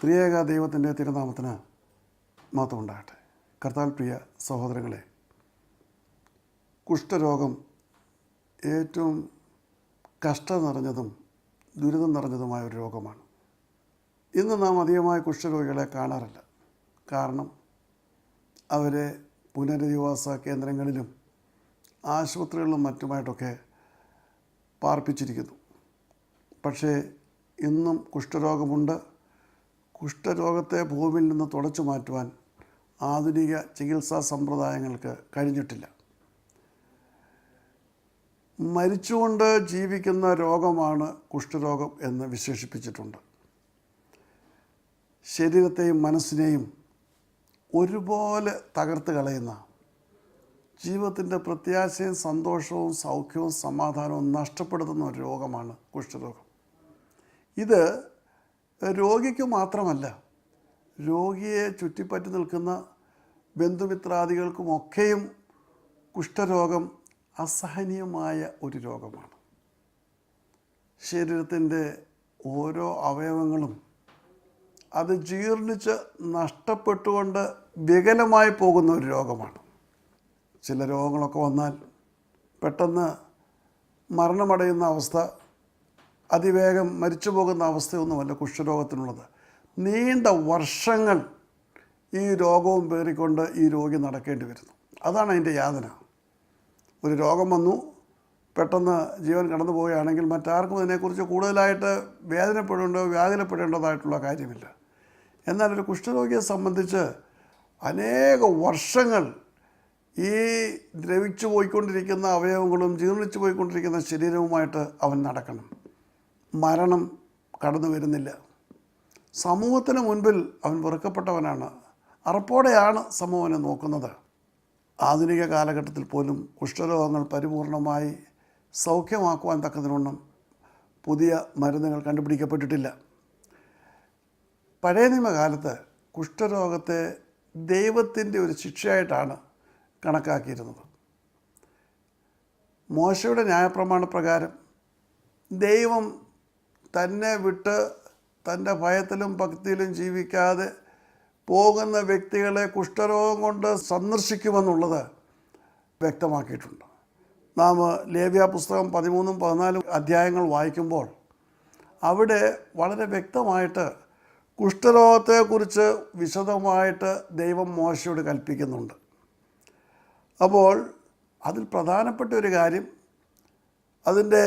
ത്രിയേക ദൈവത്തിൻ്റെ തിരുനാമത്തിന് മഹത്വം ഉണ്ടാകട്ടെ. കർത്താവിൽ പ്രിയ സഹോദരങ്ങളെ, കുഷ്ഠരോഗം ഏറ്റവും കഷ്ടം നിറഞ്ഞതും ദുരിതം നിറഞ്ഞതുമായ ഒരു രോഗമാണ്. ഇന്ന് നാം അധികമായി കുഷ്ഠരോഗികളെ കാണാറില്ല. കാരണം അവരെ പുനരധിവാസ കേന്ദ്രങ്ങളിലും ആശുപത്രികളിലും മറ്റുമായിട്ടൊക്കെ പാർപ്പിച്ചിരിക്കുന്നു. പക്ഷേ ഇന്നും കുഷ്ഠരോഗമുണ്ട്. കുഷ്ഠരോഗത്തെ ഭൂമിയിൽ നിന്ന് തുടച്ചു മാറ്റുവാൻ ആധുനിക ചികിത്സാ സമ്പ്രദായങ്ങൾക്ക് കഴിഞ്ഞിട്ടില്ല. മരിച്ചുകൊണ്ട് ജീവിക്കുന്ന രോഗമാണ് കുഷ്ഠരോഗം എന്ന് വിശേഷിപ്പിച്ചിട്ടുണ്ട്. ശരീരത്തെയും മനസ്സിനെയും ഒരുപോലെ തകർത്ത് കളയുന്ന, ജീവിതത്തിൻ്റെ പ്രത്യാശയും സന്തോഷവും സൗഖ്യവും സമാധാനവും നഷ്ടപ്പെടുത്തുന്ന ഒരു രോഗമാണ് കുഷ്ഠരോഗം. ഇത് രോഗിക്ക് മാത്രമല്ല, രോഗിയെ ചുറ്റിപ്പറ്റി നിൽക്കുന്ന ബന്ധുമിത്രാദികൾക്കുമൊക്കെയും കുഷ്ഠരോഗം അസഹനീയമായ ഒരു രോഗമാണ്. ശരീരത്തിൻ്റെ ഓരോ അവയവങ്ങളും അത് ജീർണിച്ച് നഷ്ടപ്പെട്ടുകൊണ്ട് വികലമായി പോകുന്ന ഒരു രോഗമാണ്. ചില രോഗങ്ങളൊക്കെ വന്നാൽ പെട്ടെന്ന് മരണമടയുന്ന അവസ്ഥ, അതിവേഗം മരിച്ചു പോകുന്ന അവസ്ഥയൊന്നുമല്ല കുഷ്ഠരോഗത്തിനുള്ളത്. നീണ്ട വർഷങ്ങൾ ഈ രോഗവും പേറിക്കൊണ്ട് ഈ രോഗി നടക്കേണ്ടി വരുന്നു. അതാണ് അതിൻ്റെ യാതന. ഒരു രോഗം വന്നു, പെട്ടെന്ന് ജീവൻ കടന്നു പോവുകയാണെങ്കിൽ മറ്റാർക്കും അതിനെക്കുറിച്ച് കൂടുതലായിട്ട് വ്യാകുലപ്പെടേണ്ടതായിട്ടുള്ള കാര്യമില്ല. എന്നാൽ ഒരു കുഷ്ഠരോഗിയെ സംബന്ധിച്ച് അനേക വർഷങ്ങൾ ഈ ദ്രവിച്ചു പോയിക്കൊണ്ടിരിക്കുന്ന അവയവങ്ങളും ജീർണിച്ചു പോയിക്കൊണ്ടിരിക്കുന്ന ശരീരവുമായിട്ട് അവൻ നടക്കണം. മരണം കടന്നു വരുന്നില്ല. സമൂഹത്തിന് മുൻപിൽ അവൻ വെറുക്കപ്പെട്ടവനാണ്. അറപ്പോടെയാണ് സമൂഹനെ നോക്കുന്നത്. ആധുനിക കാലഘട്ടത്തിൽ പോലും കുഷ്ഠരോഗങ്ങൾ പരിപൂർണമായി സൗഖ്യമാക്കുവാൻ തക്കതിനൊന്നും പുതിയ മരുന്നുകൾ കണ്ടുപിടിക്കപ്പെട്ടിട്ടില്ല. പഴയ നിയമകാലത്ത് കുഷ്ഠരോഗത്തെ ദൈവത്തിൻ്റെ ഒരു ശിക്ഷയായിട്ടാണ് കണക്കാക്കിയിരുന്നത്. മോശയുടെ ന്യായപ്രമാണ പ്രകാരം ദൈവം തന്നെ വിട്ട് തൻ്റെ ഭയത്തിലും ഭക്തിയിലും ജീവിക്കാതെ പോകുന്ന വ്യക്തികളെ കുഷ്ഠരോഗം കൊണ്ട് സന്ദർശിക്കുമെന്നുള്ളത് വ്യക്തമാക്കിയിട്ടുണ്ട്. നാം ലേവ്യ പുസ്തകം 13-14 അധ്യായങ്ങൾ വായിക്കുമ്പോൾ അവിടെ വളരെ വ്യക്തമായിട്ട് കുഷ്ഠരോഗത്തെക്കുറിച്ച് വിശദമായിട്ട് ദൈവം മോശയോട് കൽപ്പിക്കുന്നുണ്ട്. അപ്പോൾ അതിൽ പ്രധാനപ്പെട്ട ഒരു കാര്യം, അതിൻ്റെ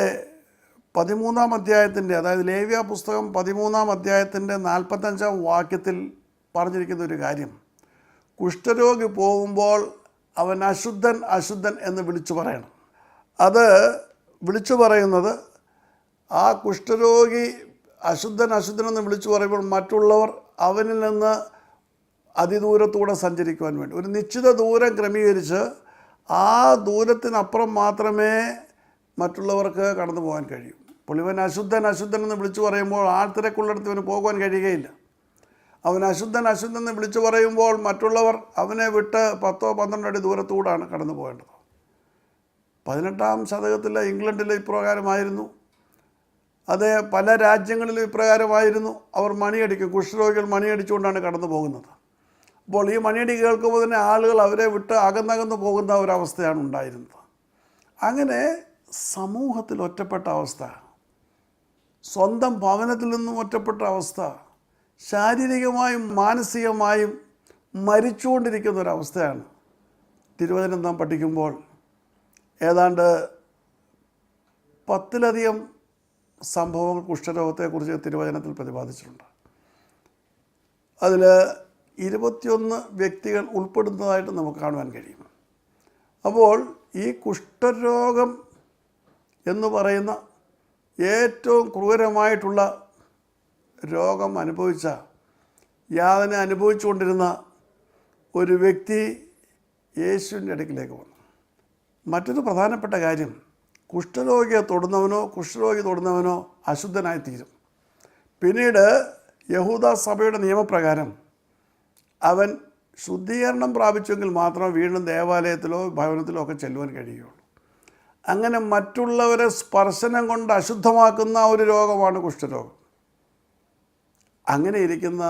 13-ാം അധ്യായത്തിൻ്റെ, അതായത് ലേവ്യ പുസ്തകം 13-ാം അധ്യായത്തിൻ്റെ 45-ാം വാക്യത്തിൽ പറഞ്ഞിരിക്കുന്ന ഒരു കാര്യം, കുഷ്ഠരോഗി പോകുമ്പോൾ അവൻ അശുദ്ധൻ അശുദ്ധൻ എന്ന് വിളിച്ചു പറയണം. അത് വിളിച്ചു പറയുന്നത്, ആ കുഷ്ഠരോഗി അശുദ്ധൻ അശുദ്ധൻ എന്ന് വിളിച്ചു പറയുമ്പോൾ മറ്റുള്ളവർ അവനിൽ നിന്ന് അതിദൂരത്തൂടെ സഞ്ചരിക്കുവാൻ വേണ്ടി ഒരു നിശ്ചിത ദൂരം ക്രമീകരിച്ച് ആ ദൂരത്തിനപ്പുറം മാത്രമേ മറ്റുള്ളവർക്ക് കടന്നു പോകാൻ കഴിയൂ. പുള്ളിവൻ അശുദ്ധൻ അശുദ്ധൻ എന്ന് വിളിച്ചു പറയുമ്പോൾ ആൾത്തിരക്കുള്ളിടത്ത് ഇവന് പോകുവാൻ കഴിയുകയില്ല. അവൻ അശുദ്ധൻ അശുദ്ധൻ എന്ന് വിളിച്ചു പറയുമ്പോൾ മറ്റുള്ളവർ അവനെ വിട്ട് 10-12 അടി ദൂരത്തൂടാണ് കടന്നു പോകേണ്ടത്. 18-ാം ശതകത്തിൽ ഇംഗ്ലണ്ടിൽ ഇപ്രകാരമായിരുന്നു. അത് പല രാജ്യങ്ങളിലും ഇപ്രകാരമായിരുന്നു. അവർ മണിയടിക്കും, കുഷ്ഠരോഗികൾ മണിയടിച്ചുകൊണ്ടാണ് കടന്നു പോകുന്നത്. അപ്പോൾ ഈ മണിയടി കേൾക്കുമ്പോൾ തന്നെ ആളുകൾ അവരെ വിട്ട് അകന്നകന്നു പോകുന്ന ഒരവസ്ഥയാണ് ഉണ്ടായിരുന്നത്. അങ്ങനെ സമൂഹത്തിൽ ഒറ്റപ്പെട്ട അവസ്ഥ, സ്വന്തം ഭവനത്തിൽ നിന്നും ഒറ്റപ്പെട്ട അവസ്ഥ, ശാരീരികമായും മാനസികമായും മരിച്ചുകൊണ്ടിരിക്കുന്ന ഒരവസ്ഥയാണ്. തിരുവചനം നാം പഠിക്കുമ്പോൾ ഏതാണ്ട് 10-ലധികം സംഭവങ്ങൾ കുഷ്ഠരോഗത്തെക്കുറിച്ച് തിരുവചനത്തിൽ പ്രതിപാദിച്ചിട്ടുണ്ട്. അതിൽ 21 വ്യക്തികൾ ഉൾപ്പെടുന്നതായിട്ട് നമുക്ക് കാണുവാൻ കഴിയും. അപ്പോൾ ഈ കുഷ്ഠരോഗം എന്ന് പറയുന്ന ഏറ്റവും ക്രൂരമായിട്ടുള്ള രോഗം യാതന അനുഭവിച്ചുകൊണ്ടിരുന്ന ഒരു വ്യക്തി യേശുവിൻ്റെ അടുക്കിലേക്ക് വന്നു. മറ്റൊരു പ്രധാനപ്പെട്ട കാര്യം, കുഷ്ഠരോഗി തൊടുന്നവനോ അശുദ്ധനായിത്തീരും. പിന്നീട് യഹൂദ സഭയുടെ നിയമപ്രകാരം അവൻ ശുദ്ധീകരണം പ്രാപിച്ചെങ്കിൽ മാത്രമേ വീണ്ടും ദേവാലയത്തിലോ ഭവനത്തിലോ ഒക്കെ ചെല്ലുവാൻ കഴിയുകയുള്ളൂ. അങ്ങനെ മറ്റുള്ളവരെ സ്പർശനം കൊണ്ട് അശുദ്ധമാക്കുന്ന ഒരു രോഗമാണ് കുഷ്ഠരോഗം. അങ്ങനെ ഇരിക്കുന്ന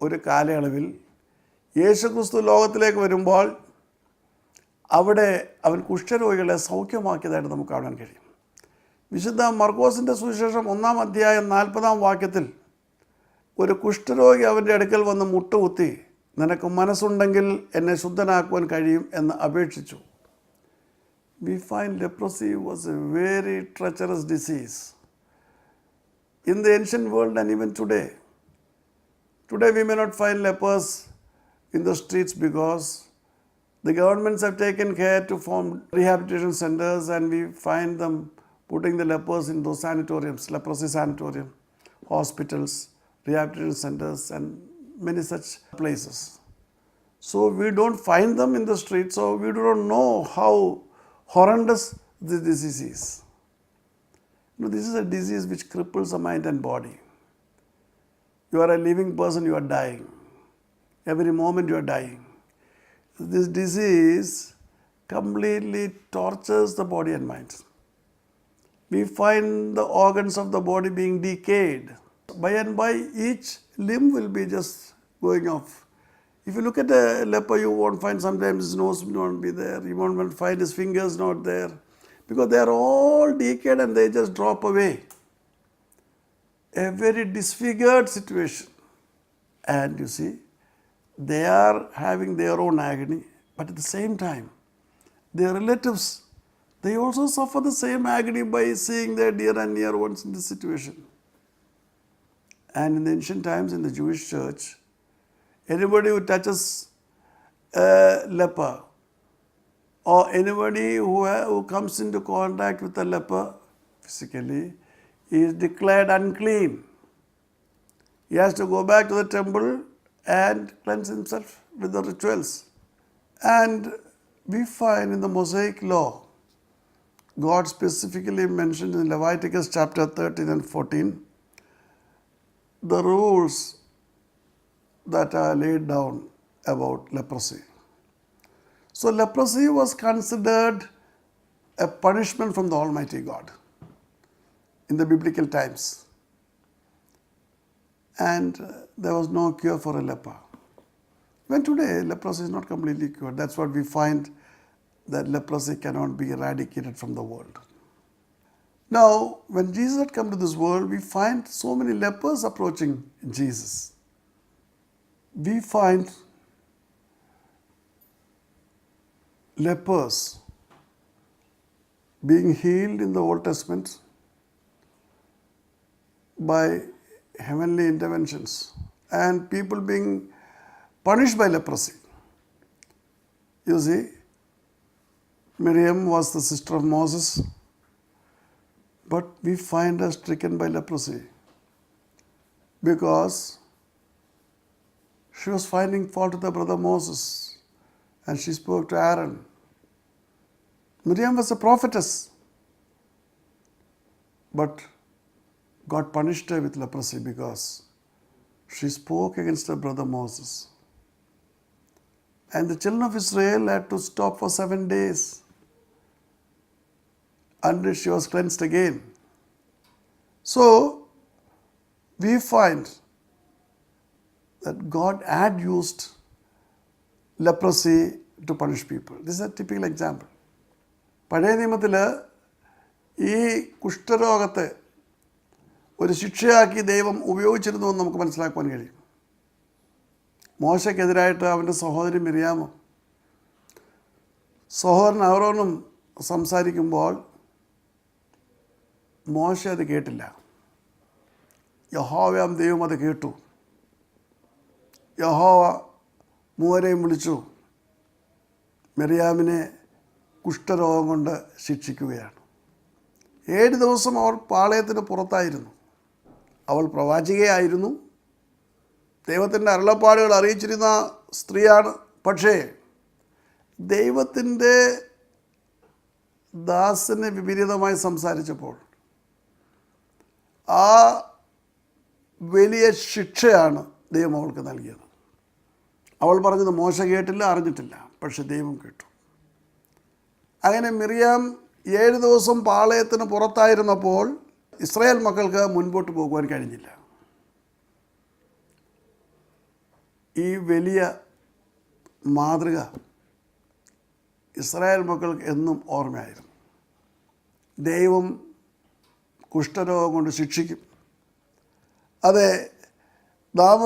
ഒരു കാലയളവിൽ യേശുക്രിസ്തു ലോകത്തിലേക്ക് വരുമ്പോൾ അവിടെ അവൻ കുഷ്ഠരോഗികളെ സൗഖ്യമാക്കിയതായിട്ട് നമുക്ക് കാണാൻ കഴിയും. വിശുദ്ധ മർക്കോസിൻ്റെ സുവിശേഷം 1-ാം അധ്യായം 40-ാം വാക്യത്തിൽ ഒരു കുഷ്ഠരോഗി അവൻ്റെ അടുക്കൽ വന്ന് മുട്ടുകുത്തി, നിനക്ക് മനസ്സുണ്ടെങ്കിൽ എന്നെ ശുദ്ധനാക്കുവാൻ കഴിയും എന്ന് അപേക്ഷിച്ചു. We find leprosy was a very treacherous disease in the ancient world and even today. Today we may not find lepers in the streets because the governments have taken care to form rehabilitation centers, and we find them putting the lepers in those sanatoriums, leprosy sanatorium, hospitals, rehabilitation centers and many such places. So we don't find them in the street, so we do not know how horrendous this disease is. This is a disease which cripples the mind and body. You are a living person, you are dying. Every moment you are dying. This disease completely tortures the body and mind. We find the organs of the body being decayed. By and by, each limb will be just going off. If you look at a leper, you won't find sometimes his nose will not be there. You won't find his fingers not there. Because they are all decayed and they just drop away. A very disfigured situation. And you see, they are having their own agony. But at the same time, their relatives, they also suffer the same agony by seeing their dear and near ones in this situation. And in the ancient times in the Jewish church, anybody who touches a leper or anybody who comes into contact with a leper physically is declared unclean. He has to go back to the temple and cleanse himself with the rituals. And we find in the Mosaic law, God specifically mentioned in Leviticus chapter 13 and 14, the rules that are laid down about leprosy. So leprosy was considered a punishment from the Almighty God in the biblical times. And there was no cure for a leper. When today, leprosy is not completely cured. That's what we find, that leprosy cannot be eradicated from the world. Now, when Jesus had come to this world, we find so many lepers approaching Jesus. We find lepers being healed in the Old Testament by heavenly interventions and people being punished by leprosy. You see, Miriam was the sister of Moses, but we find her stricken by leprosy because she was finding fault with her brother Moses and she spoke to Aaron. Miriam was a prophetess, but God punished her with leprosy because she spoke against her brother Moses. And the children of Israel had to stop for 7 days until she was cleansed again. So, we find that God had used leprosy to punish people. This is a typical example. പഴയ നിയമത്തിൽ ഈ കുഷ്ഠരോഗത്തെ ഒരു ശിക്ഷയാക്കി ദൈവം ഉപയോഗിച്ചിരുന്നു എന്ന് നമുക്ക് മനസ്സിലാക്കുവാൻ കഴിയും. മോശയ്ക്കെതിരായിട്ട് അവൻ്റെ സഹോദരി മിരിയാമും സഹോദരൻ അഹരോനും സംസാരിക്കുമ്പോൾ മോശ അത് കേട്ടില്ല. യഹോവയാം ദൈവം അത് കേട്ടു. യഹോവ മൂവരെയും വിളിച്ചു മിരിയാമിനെ കുഷ്ഠരോഗം കൊണ്ട് ശിക്ഷിക്കുകയാണ്. 7 ദിവസം അവൾ പാളയത്തിന് പുറത്തായിരുന്നു. അവൾ പ്രവാചികയായിരുന്നു, ദൈവത്തിൻ്റെ അരുളപ്പാടുകൾ അറിയിച്ചിരുന്ന സ്ത്രീയാണ്. പക്ഷേ ദൈവത്തിൻ്റെ ദാസന് വിപരീതമായി സംസാരിച്ചപ്പോൾ ആ വലിയ ശിക്ഷയാണ് ദൈവം അവൾക്ക് നൽകിയത്. അവൾ പറഞ്ഞത് മോശ കേട്ടില്ല, അറിഞ്ഞിട്ടില്ല, പക്ഷെ ദൈവം കേട്ടു. അങ്ങനെ മിറിയാം 7 ദിവസം പാളയത്തിന് പുറത്തായിരുന്നപ്പോൾ ഇസ്രായേൽ മക്കൾക്ക് മുൻപോട്ട് പോകുവാൻ കഴിഞ്ഞില്ല. ഈ വലിയ മാതൃക ഇസ്രായേൽ മക്കൾക്ക് എന്നും ഓർമ്മയായിരുന്നു. ദൈവം കുഷ്ഠരോഗം കൊണ്ട് ശിക്ഷിക്കും. അതെ, നാം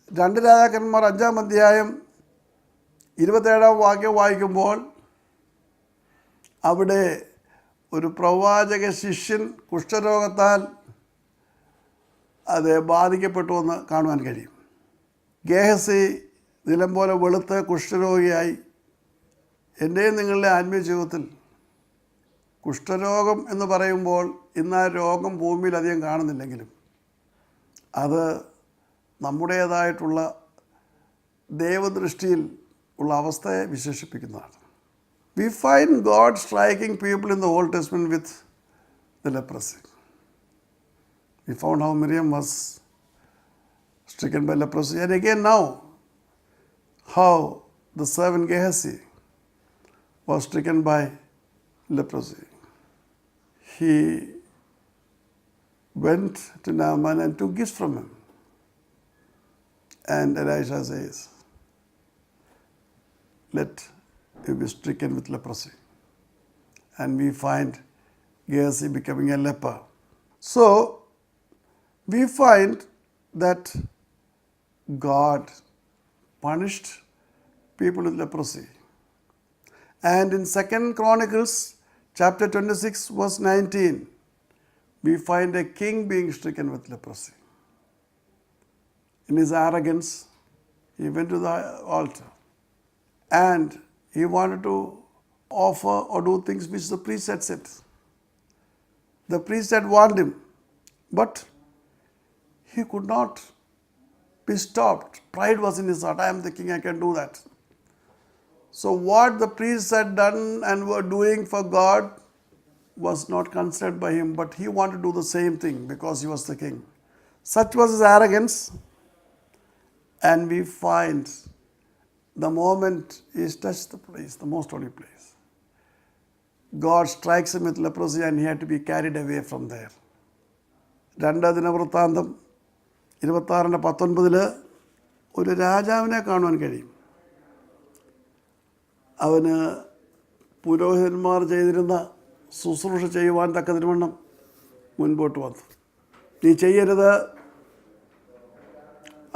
2 രാജാക്കന്മാർ 5-ാം അധ്യായം 27-ാം വാക്യം വായിക്കുമ്പോൾ അവിടെ ഒരു പ്രവാചക ശിഷ്യൻ കുഷ്ഠരോഗത്താൽ അത് ബാധിക്കപ്പെട്ടു എന്ന് കാണുവാൻ കഴിയും. ഗേഹസി നിലം പോലെ വെളുത്ത് കുഷ്ഠരോഗിയായി. എൻ്റെയും നിങ്ങളുടെ ആത്മീയ ജീവിതത്തിൽ കുഷ്ഠരോഗം എന്ന് പറയുമ്പോൾ ഇന്ന് ആ രോഗം ഭൂമിയിൽ അധികം കാണുന്നില്ലെങ്കിലും അത് നമ്മുടേതായിട്ടുള്ള ദൈവദൃഷ്ടിയിൽ ഉള്ള അവസ്ഥയെ വിശേഷിപ്പിക്കുന്നതാണ്. We find God striking people in the Old Testament with the leprosy. We found how Miriam was stricken by leprosy. And again now, how the servant Gehazi was stricken by leprosy. He went to Naaman and took gifts from him. And Elisha says, let you be stricken with leprosy. And we find Gehazi becoming a leper. So, we find that God punished people with leprosy. And in 2 Chronicles chapter 26 verse 19, we find a king being stricken with leprosy. In his arrogance, he went to the altar and he wanted to offer or do things which the priest had said. The priest had warned him, but he could not be stopped. Pride was in his heart. I am the king, I can do that. So what the priests had done and were doing for God was not considered by him, but he wanted to do the same thing because he was the king. Such was his arrogance. And we find the moment he touched the place, the most holy place, God strikes him with leprosy and he had to be carried away from there. 2 ദിനവൃത്താന്തം 26:19 ഒരു രാജാവിനെ കാണുവാൻ കഴിയും. അവന് പുരോഹിതന്മാർ ചെയ്തിരുന്ന ശുശ്രൂഷ ചെയ്യുവാൻ തക്കതിനുവണ്ണം മുൻപോട്ട് വന്നു. നീ ചെയ്യരുത്,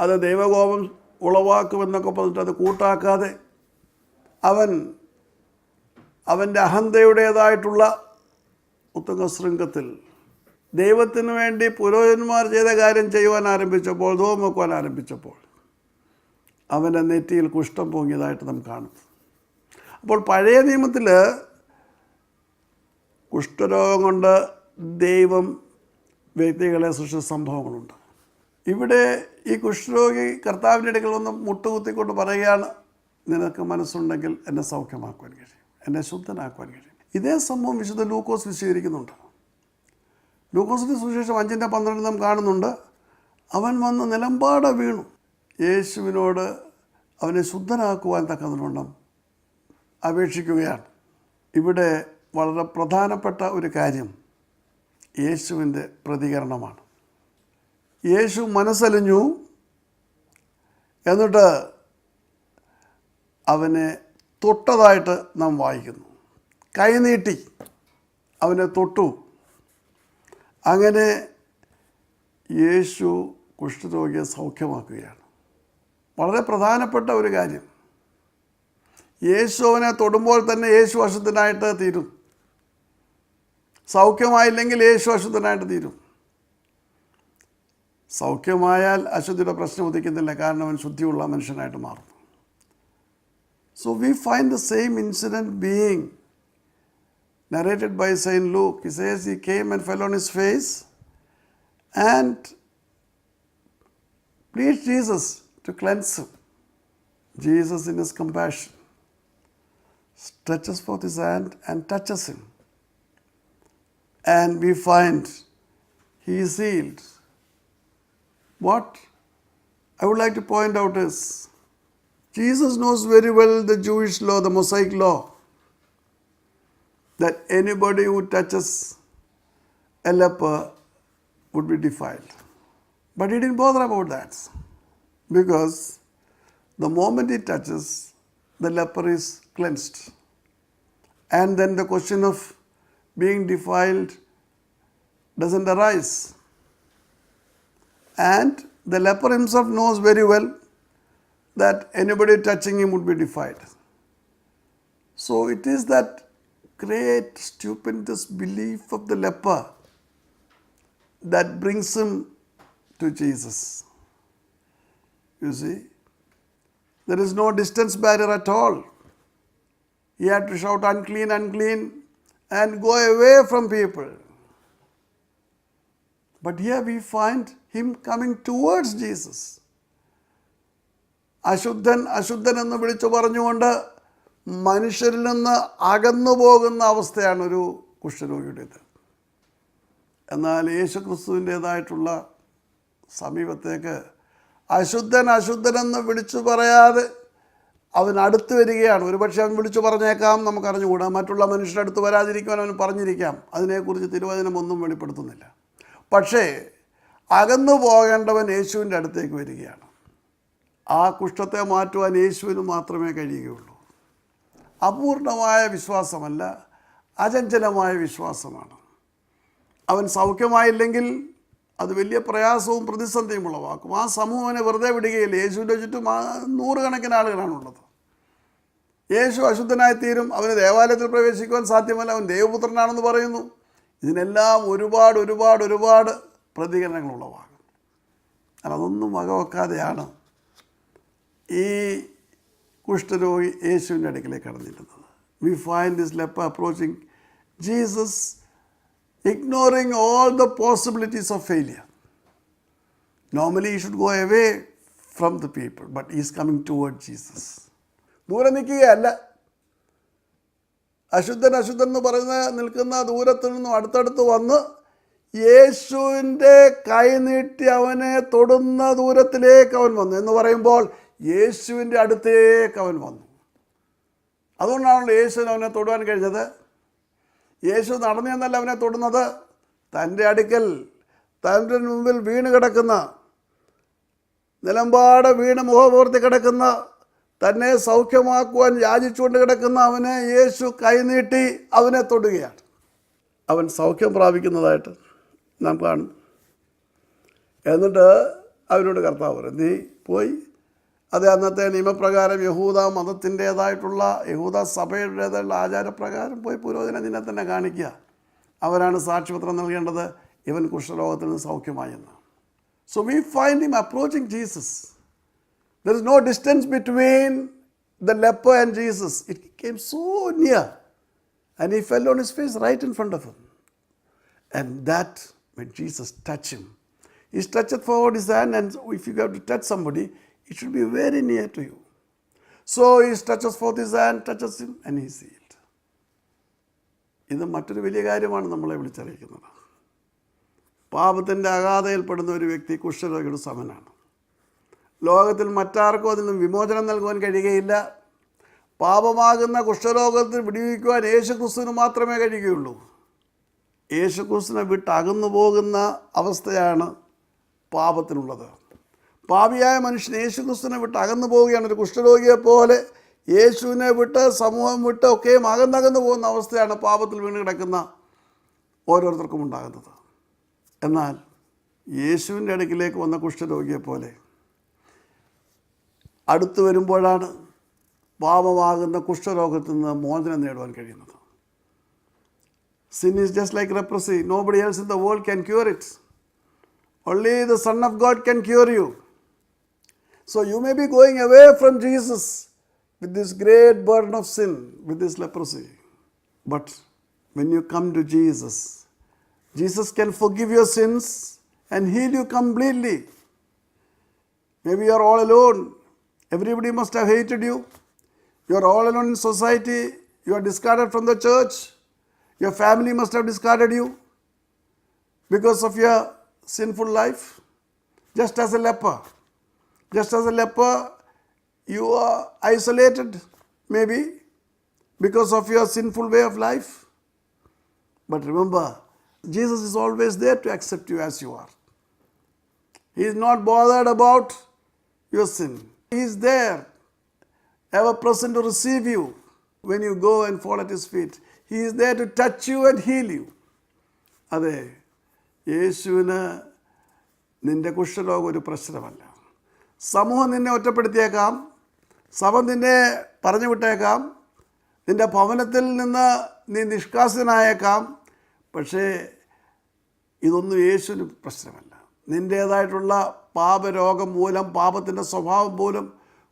അത് ദൈവകോപം ഉളവാക്കുമെന്നൊക്കെ പറഞ്ഞിട്ട് അത് കൂട്ടാക്കാതെ അവൻ്റെ അഹന്തയുടേതായിട്ടുള്ള ഉത്തുംഗശൃംഗത്തിൽ ദൈവത്തിന് വേണ്ടി പുരോഹിതന്മാർ ചെയ്ത കാര്യം ചെയ്യുവാൻ ആരംഭിച്ചപ്പോൾ, ധൂപം വെക്കുവാൻ ആരംഭിച്ചപ്പോൾ അവൻ്റെ നെറ്റിയിൽ കുഷ്ഠം പൊങ്ങിയതായിട്ട് നാം കാണും. അപ്പോൾ പഴയ നിയമത്തിൽ കുഷ്ഠരോഗം കൊണ്ട് ദൈവം വ്യക്തികളെ സൃഷ്ടിച്ച സംഭവങ്ങളുണ്ട്. ഇവിടെ ഈ കുഷ്ഠരോഗി കർത്താവിൻ്റെ അടുക്കൽ വന്ന് മുട്ടുകുത്തിക്കൊണ്ട് പറയുകയാണ്, നിനക്ക് മനസ്സുണ്ടെങ്കിൽ എന്നെ സൗഖ്യമാക്കുവാൻ കഴിയും, എന്നെ ശുദ്ധനാക്കുവാൻ കഴിയും. ഇതേ സംഭവം വിശുദ്ധ ലൂക്കോസ് വിശദീകരിക്കുന്നുണ്ട്. ലൂക്കോസിൻ്റെ സുവിശേഷം 5:12 നാം കാണുന്നുണ്ട്. അവൻ വന്ന് നിലമ്പാടെ വീണു യേശുവിനോട് അവനെ ശുദ്ധനാക്കുവാൻ തക്കതിനുവണ്ണം അപേക്ഷിക്കുകയാണ്. ഇവിടെ വളരെ പ്രധാനപ്പെട്ട ഒരു കാര്യം യേശുവിൻ്റെ പ്രതികരണമാണ്. യേശു മനസ്സലിഞ്ഞു, എന്നിട്ട് അവനെ തൊട്ടതായിട്ട് നാം വായിക്കുന്നു. കൈനീട്ടി അവനെ തൊട്ടു. അങ്ങനെ യേശു കുഷ്ഠരോഗിയെ സൗഖ്യമാക്കുകയാണ്. വളരെ പ്രധാനപ്പെട്ട ഒരു കാര്യം. യേശു അവനെ തൊടുമ്പോൾ തന്നെ യേശു അശുദ്ധനായിട്ട് തീരും. സൗഖ്യമായില്ലെങ്കിൽ യേശു അശുദ്ധനായിട്ട് തീരും. സൗഖ്യമായാൽ അശുദ്ധിയുടെ പ്രശ്നം ഉദിക്കുന്നില്ല, കാരണം അവൻ ശുദ്ധിയുള്ള മനുഷ്യനായിട്ട് മാറുന്നു. So we find the same incident being narrated by Saint Luke. He says he came and fell on his face and pleased Jesus to cleanse him. Jesus in his compassion stretches forth his hand and touches him. And we find he is healed. What I would like to point out is, Jesus knows very well the Jewish law, the Mosaic law, that anybody who touches a leper would be defiled. But he didn't bother about that. because the moment he touches, the leper is cleansed. And then the question of being defiled doesn't arise. And the leper himself knows very well that anybody touching him would be defiled. So it is that great, stupendous belief of the leper that brings him to Jesus. You see, there is no distance barrier at all. He had to shout, unclean, unclean, and go away from people. But here we find him coming towards Jesus. അശുദ്ധൻ അശുദ്ധൻ എന്ന് വിളിച്ചു പറഞ്ഞുകൊണ്ട് മനുഷ്യരിൽ നിന്ന് അകന്നു പോകുന്ന അവസ്ഥയാണ് ഒരു കുഷ്ഠരോഗിയുടേത്. എന്നാൽ യേശുക്രിസ്തുവിൻ്റേതായിട്ടുള്ള സമീപത്തേക്ക് അശുദ്ധൻ അശുദ്ധനെന്ന് വിളിച്ചു പറയാതെ അവൻ അടുത്ത് വരികയാണ്. ഒരുപക്ഷെ അവൻ വിളിച്ചു പറഞ്ഞേക്കാം, നമുക്കറിഞ്ഞുകൂടാ. മറ്റുള്ള മനുഷ്യരുടെ അടുത്ത് വരാതിരിക്കുവാൻ അവൻ പറഞ്ഞിരിക്കാം. അതിനെക്കുറിച്ച് തിരുവചനം ഒന്നും വെളിപ്പെടുത്തുന്നില്ല. പക്ഷേ അകന്നു പോകേണ്ടവൻ യേശുവിൻ്റെ അടുത്തേക്ക് വരികയാണ്. ആ കുഷ്ഠത്തെ മാറ്റുവാൻ യേശുവിന് മാത്രമേ കഴിയുകയുള്ളൂ. അപൂർണമായ വിശ്വാസമല്ല, അചഞ്ചലമായ വിശ്വാസമാണ്. അവൻ സൗഖ്യമായില്ലെങ്കിൽ അത് വലിയ പ്രയാസവും പ്രതിസന്ധിയും ഉളവാക്കും. ആ സമൂഹം അവനെ വെറുതെ വിടുകയില്ല. യേശുവിൻ്റെ ചുറ്റും നൂറുകണക്കിന് ആളുകളാണുള്ളത്. യേശു അശുദ്ധനായിത്തീരും, അവന് ദേവാലയത്തിൽ പ്രവേശിക്കുവാൻ സാധ്യമല്ല, അവൻ ദൈവപുത്രനാണെന്ന് പറയുന്നു. ഇതിനെല്ലാം ഒരുപാട് ഒരുപാട് ഒരുപാട് പ്രതികരണങ്ങൾ ഉളവാകും. അതൊന്നും വകവെക്കാതെയാണ് ഈ കുഷ്ഠരോഗി യേശുവിൻ്റെ അടുക്കിലേക്ക് കടന്നിരുന്നത്. We find this leper approaching Jesus, ignoring all the possibilities of failure. Normally he should go away from the people, but he is coming toward Jesus. ദൂരെ നിൽക്കുകയല്ല. അശുദ്ധൻ അശുദ്ധൻ എന്ന് പറയുന്ന നിൽക്കുന്ന ദൂരത്തിൽ നിന്നും അടുത്തടുത്ത് വന്ന് യേശുവിൻ്റെ കൈ നീട്ടി അവനെ തൊടുന്ന ദൂരത്തിലേക്ക് അവൻ വന്നു എന്ന് പറയുമ്പോൾ യേശുവിൻ്റെ അടുത്തേക്ക് അവൻ വന്നു. അതുകൊണ്ടാണല്ലോ യേശുവിന് അവനെ തൊടുവാൻ കഴിഞ്ഞത്. യേശു നടന്നു എന്നല്ല അവനെ തൊടുന്നത്, തൻ്റെ അടുക്കൽ തൻ്റെ മുമ്പിൽ വീണ് കിടക്കുന്ന, നിലമ്പാട് വീണ് മുഖപൂർത്തി കിടക്കുന്ന, തന്നെ സൗഖ്യമാക്കുവാൻ യാചിച്ചുകൊണ്ട് കിടക്കുന്ന അവനെ യേശു കൈനീട്ടി അവനെ തൊടുകയാണ്. അവൻ സൗഖ്യം പ്രാപിക്കുന്നതായിട്ട് നാം കാണും. എന്നിട്ട് അവനോട് കർത്താവ് പറയും, നീ പോയി അത് അന്നത്തെ നിയമപ്രകാരം യഹൂദ മതത്തിൻ്റേതായിട്ടുള്ള യഹൂദ സഭയുടേതായിട്ടുള്ള ആചാരപ്രകാരം പോയി പുരോഹിതനെ നിന്നെ തന്നെ കാണിക്കുക. അവരാണ് സാക്ഷ്യപത്രം നൽകേണ്ടത് ഇവൻ കുഷ്ഠരോഗത്തിൽ നിന്ന് സൗഖ്യമായി എന്ന്. So we find him approaching Jesus. There is no distance between the leper and Jesus. It came so near and he fell on his face right in front of him. And that when Jesus touched him, he stretched forward his hand, and if you have to touch somebody, it should be very near to you. So he stretches forth his hand, touches him, and he is healed. ഇത് മറ്റൊരു വലിയ കാര്യമാണ് നമ്മളെ വിളിച്ചറിയിക്കുന്നത്. പാപത്തിൻ്റെ അഗാധയിൽപ്പെടുന്ന ഒരു വ്യക്തി കുഷ്ഠരോഗിയുടെ സമനാണ്. ലോകത്തിൽ മറ്റാർക്കും അതിൽ നിന്ന് വിമോചനം നൽകുവാൻ കഴിയുകയില്ല. പാപമാകുന്ന കുഷ്ഠരോഗത്തിൽ വിടുവിക്കുവാൻ യേശുക്രിസ്തുവിന് മാത്രമേ കഴിയുകയുള്ളൂ. യേശുക്രിസ്തുവിനെ വിട്ട് അകന്നു പോകുന്ന അവസ്ഥയാണ് പാപത്തിനുള്ളത്. പാപിയായ മനുഷ്യൻ യേശുക്രിസ്തുവിനെ വിട്ട് അകന്നു പോവുകയാണ്. ഒരു കുഷ്ഠരോഗിയെ പോലെ യേശുവിനെ വിട്ട് സമൂഹം വിട്ട് ഒക്കെയും അകന്നകന്നു പോകുന്ന അവസ്ഥയാണ് പാപത്തിൽ വീണ് കിടക്കുന്ന ഓരോരുത്തർക്കും ഉണ്ടാകുന്നത്. എന്നാൽ യേശുവിൻ്റെ അടുക്കിലേക്ക് വന്ന കുഷ്ഠരോഗിയെ പോലെ അടുത്തു വരുമ്പോഴാണ് പാപമാകുന്ന കുഷ്ഠരോഗത്തിൽ നിന്ന് മോചനം നേടുവാൻ കഴിയുന്നത്. Sin is just like leprosy. Nobody else in the world can cure it. Only the Son of God can cure you. So you may be going away from Jesus with this great burden of sin, with this leprosy. But when you come to Jesus, Jesus can forgive your sins and heal you completely. Maybe you are all alone. Everybody must have hated you. You are all alone in society. You are discarded from the church. Your family must have discarded you because of your sinful life. Just as a leper. Just as a leper, you are isolated maybe because of your sinful way of life. But remember, Jesus is always there to accept you as you are. He is not bothered about your sin. He is there, ever present to receive you when you go and fall at his feet. He is there to touch you and heal you. അതെ, യേശുവിന് നിൻ്റെ കുഷ്ഠരോഗം ഒരു പ്രശ്നമല്ല. സമൂഹം നിന്നെ ഒറ്റപ്പെടുത്തിയേക്കാം, സഭ നിന്നെ പറഞ്ഞു വിട്ടേക്കാം, നിൻ്റെ ഭവനത്തിൽ നിന്ന് നീ നിഷ്കാസിതനായേക്കാം. പക്ഷേ ഇതൊന്നും യേശുവിന് പ്രശ്നമല്ല. നിൻ്റേതായിട്ടുള്ള പാപരോഗം മൂലം, പാപത്തിൻ്റെ സ്വഭാവം മൂലം,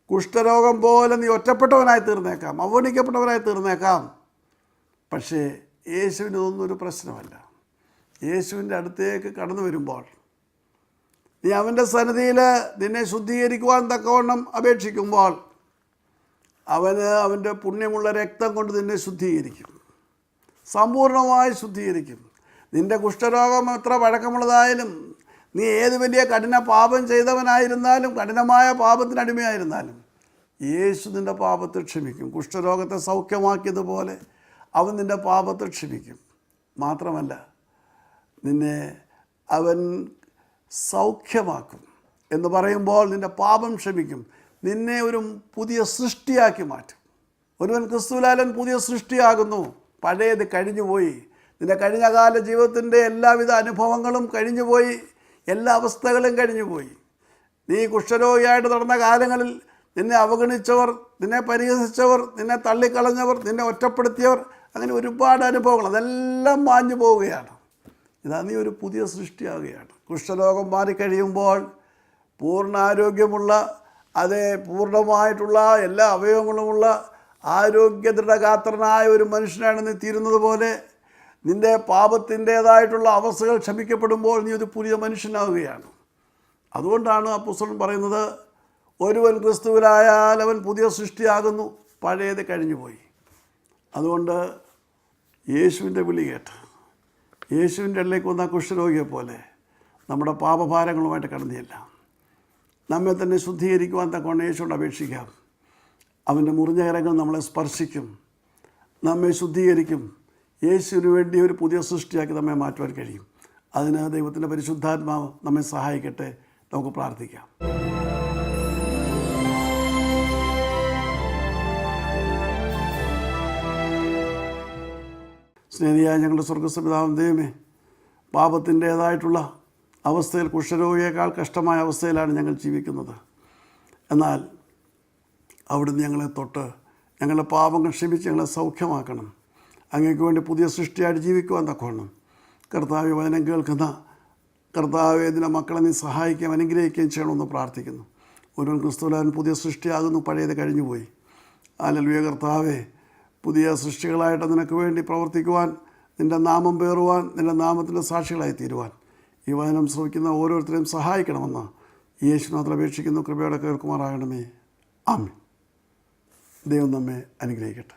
കുഷ്ഠരോഗം പോലെ നീ ഒറ്റപ്പെട്ടവനായി തീർന്നേക്കാം, അവഗണിക്കപ്പെട്ടവനായി തീർന്നേക്കാം. പക്ഷേ യേശുവിന് ഇതൊന്നും ഒരു പ്രശ്നമല്ല. യേശുവിൻ്റെ അടുത്തേക്ക് കടന്നു വരുമ്പോൾ നീ അവൻ്റെ സന്നിധിയിൽ നിന്നെ ശുദ്ധീകരിക്കുവാൻ തക്കവണ്ണം അപേക്ഷിക്കുമ്പോൾ അവന് അവൻ്റെ പുണ്യമുള്ള രക്തം കൊണ്ട് നിന്നെ ശുദ്ധീകരിക്കും, സമ്പൂർണ്ണമായി ശുദ്ധീകരിക്കും. നിൻ്റെ കുഷ്ഠരോഗം എത്ര പഴക്കമുള്ളതായാലും, നീ ഏത് വലിയ കഠിന പാപം ചെയ്തവനായിരുന്നാലും, കഠിനമായ പാപത്തിനടിമയായിരുന്നാലും, യേശു നിൻ്റെ പാപത്തെ ക്ഷമിക്കും. കുഷ്ഠരോഗത്തെ സൗഖ്യമാക്കിയതുപോലെ അവൻ നിൻ്റെ പാപത്തെ ക്ഷമിക്കും. മാത്രമല്ല, നിന്നെ അവൻ സൗഖ്യമാക്കും എന്ന് പറയുമ്പോൾ നിൻ്റെ പാപം ക്ഷമിക്കും, നിന്നെ ഒരു പുതിയ സൃഷ്ടിയാക്കി മാറ്റും. ഒരുവൻ ക്രിസ്തുവിലാൽ പുതിയ സൃഷ്ടിയാകുന്നു. പഴയത് കഴിഞ്ഞുപോയി. നിൻ്റെ കഴിഞ്ഞകാല ജീവിതത്തിൻ്റെ എല്ലാവിധ അനുഭവങ്ങളും കഴിഞ്ഞുപോയി, എല്ലാ അവസ്ഥകളും കഴിഞ്ഞുപോയി. നീ കുഷ്ഠരോഗിയായിട്ട് നടന്ന കാലങ്ങളിൽ നിന്നെ അവഗണിച്ചവർ, നിന്നെ പരിഹസിച്ചവർ, നിന്നെ തള്ളിക്കളഞ്ഞവർ, നിന്നെ ഒറ്റപ്പെടുത്തിയവർ, അങ്ങനെ ഒരുപാട് അനുഭവങ്ങൾ, അതെല്ലാം മാഞ്ഞു പോവുകയാണ്. ഇതാ നീ ഒരു പുതിയ സൃഷ്ടിയാവുകയാണ്. കുഷ്ഠരോഗം മാറിക്കഴിയുമ്പോൾ പൂർണ്ണ ആരോഗ്യമുള്ള, അതേ പൂർണ്ണമായിട്ടുള്ള എല്ലാ അവയവങ്ങളുമുള്ള ആരോഗ്യദൃഢഗാത്രനായ ഒരു മനുഷ്യനാണ് നീ തീരുന്നത് പോലെ നിൻ്റെ പാപത്തിൻ്റേതായിട്ടുള്ള അവസ്ഥകൾ ക്ഷമിക്കപ്പെടുമ്പോൾ നീ ഒരു പുതിയ മനുഷ്യനാവുകയാണ്. അതുകൊണ്ടാണ് അപ്പോസ്തലൻ പറയുന്നത്, ഒരുവൻ ക്രിസ്തുവിലായാൽ അവൻ പുതിയ സൃഷ്ടിയാകുന്നു, പഴയത് കഴിഞ്ഞുപോയി. അതുകൊണ്ട് യേശുവിൻ്റെ വിളി കേട്ട് യേശുവിൻ്റെ ഇടയിലേക്ക് വന്ന കുഷ്ഠരോഗിയെ പോലെ നമ്മുടെ പാപഭാരങ്ങളുമായിട്ട് കടന്നില്ല, നമ്മെ തന്നെ ശുദ്ധീകരിക്കുവാൻ തക്കവണ്ണം യേശുവോട് അപേക്ഷിക്കാം. അവൻ്റെ മുറിഞ്ഞ കരങ്ങൾ നമ്മളെ സ്പർശിക്കും, നമ്മെ ശുദ്ധീകരിക്കും. യേശുവിന് വേണ്ടി ഒരു പുതിയ സൃഷ്ടിയാക്കി നമ്മെ മാറ്റുവാൻ കഴിയും. അതിന് ദൈവത്തിൻ്റെ പരിശുദ്ധാത്മാവ് നമ്മെ സഹായിക്കട്ടെ. നമുക്ക് പ്രാർത്ഥിക്കാം. സ്നേഹിയായ ഞങ്ങളുടെ സ്വർഗ്ഗസ്ഥപിതാവാം ദൈവമേ, പാപത്തിൻ്റേതായിട്ടുള്ള അവസ്ഥയിൽ, കുഷ്ഠരോഗിയേക്കാൾ കഷ്ടമായ അവസ്ഥയിലാണ് ഞങ്ങൾ ജീവിക്കുന്നത്. എന്നാൽ അവിടുന്ന് ഞങ്ങളെ തൊട്ട് ഞങ്ങളുടെ പാപങ്ങൾ ക്ഷമിച്ച് ഞങ്ങളെ സൗഖ്യമാക്കണം. അങ്ങേക്ക് വേണ്ടി പുതിയ സൃഷ്ടിയായിട്ട് ജീവിക്കുവാൻ തക്കവണ്ണം കർത്താവേ, വചനം കേൾക്കുന്ന കർത്താവേ, ഇതിൻ്റെ മക്കളെ നീ സഹായിക്കുകയും അനുഗ്രഹിക്കുകയും ചെയ്യണമെന്ന് പ്രാർത്ഥിക്കുന്നു. ഒരുവൻ ക്രിസ്തുവിലാൻ പുതിയ സൃഷ്ടിയാകുന്നു, പഴയത് കഴിഞ്ഞുപോയി. ഹല്ലേലൂയ. കർത്താവേ, പുതിയ സൃഷ്ടികളായിട്ട് നിനക്ക് വേണ്ടി പ്രവർത്തിക്കുവാൻ, നിൻ്റെ നാമം പേറുവാൻ, നിൻ്റെ നാമത്തിൻ്റെ സാക്ഷികളായി തീരുവാൻ ഈ വചനം ശ്രവിക്കുന്ന ഓരോരുത്തരെയും സഹായിക്കണമെന്ന് യേശുനാഥൻ അപേക്ഷിക്കുന്നു. കൃപയോടെ കേൾക്കുമാറാകണമേ. ആമേൻ. ദൈവം നമ്മെ അനുഗ്രഹിക്കട്ടെ.